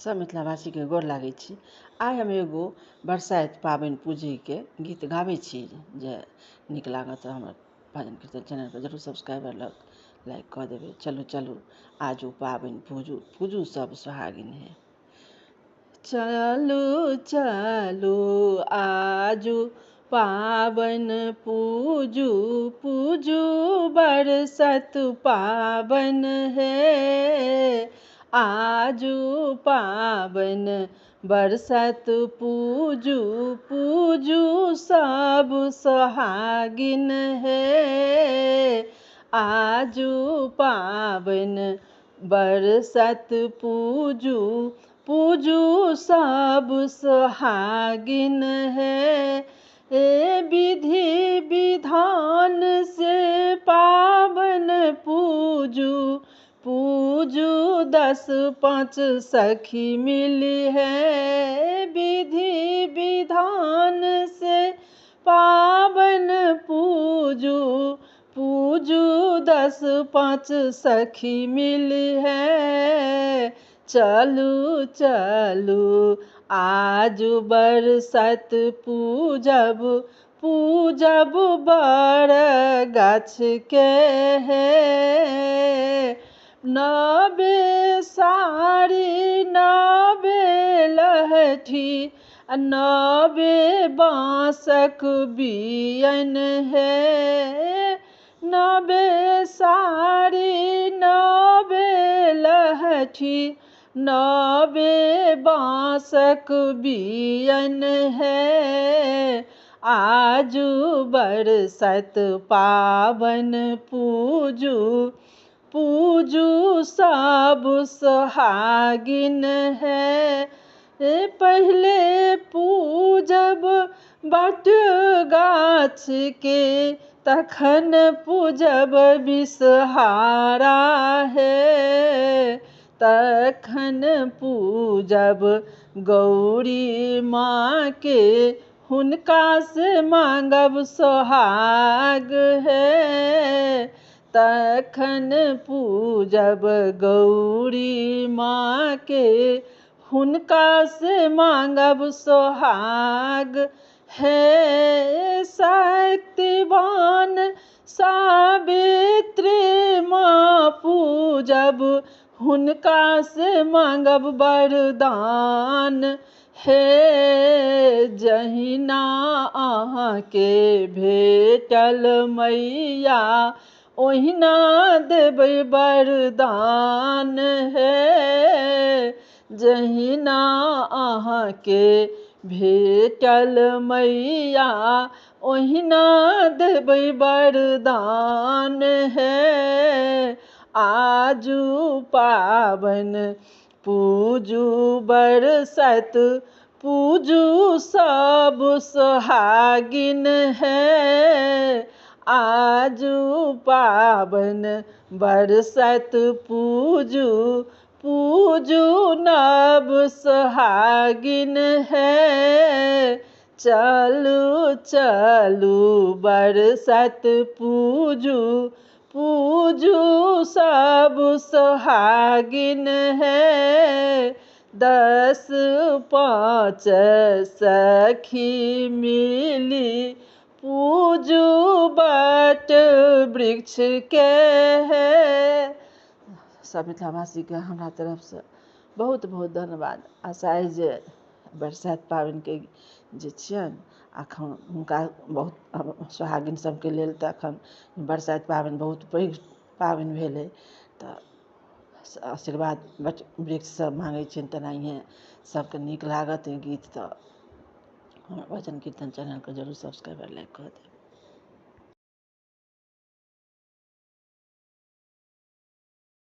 सब मिथिलावासी के गोर लागै छी। आइ हम एगो बरसाइत पाबनि पूजैके गीत गाबै छी जे नीक लागत तऽ हमर भजन कीर्तन चैनलके जरूर सब्सक्राइबर लाइक कऽ देबै। चलू चलू आजू पाबनि पूजू पूजू सब सोहागिन है। चलू चलू आजू पाबनि पूजू पूजू बरसत पाबनि है। आजू पाबनि बरसत पूजू पूजू सब सोहागिन है। आजू पाबनि बरसत पूजू पूजू सब सोहागिन है। ए विधि विधान से पाबनि पूजू पूजू 10 5 सखी मिली है। विधि विधान से पाबनि पूजू पूजू 10 5 सखी मिली है। चलू चलू आजू बरसत पूजब पूजब बड़ गाछ के है। नबे साड़ी नबे लहठी नबे बाँसक बियन है। नबे साड़ी नबे लहठी नबे बाँसक बियन है। आजू बरसत पाबनि पूजू पूजू सब सोहागिन है। पहले पूजब बट गाछ के तखन पूजब विषहारा है। तखन पूजब गौरी माँ के हुनका से मांगब सोहाग है। तखन पूजब गौरी माँ के हुनका से मांगब सोहाग है। शक्तिवान सावित्री माँ पूजब हुनका से मांगब वरदान है। जहिना अहाँके भेटल मैया ओहिना देबै वरदान है। जहिना अहाँके भेटल मैया ओहिना देबै वरदान है। आजू पाबनि पूजू बरसत पूजू सब सोहागिन है। आजू पाबनि बरसत पूजू पूजू नव सोहागिन है। चलू चलू बरसत पूजू पूजू सब सोहागिन है। 10 5 सखी मिली पूजू बट वृक्ष के है। सब मिथिलावासी के हमरा तरफ से बहुत बहुत धन्यवाद। आशा है जे बरसाइत पाबनि के जे छियनि अखन हुनका बहुत सोहागिन सबके लेल तऽ अखन बरसाइत पाबनि बहुत पैघ पाबनि भेलै तऽ आशीर्वाद वृक्ष सब मांगै छियनि। तेनाहिए सबके नीक लागत ई गीत तऽ हमर भजन कीर्तन चैनलके जरूर सब्सक्राइबर लाइक कऽ देब।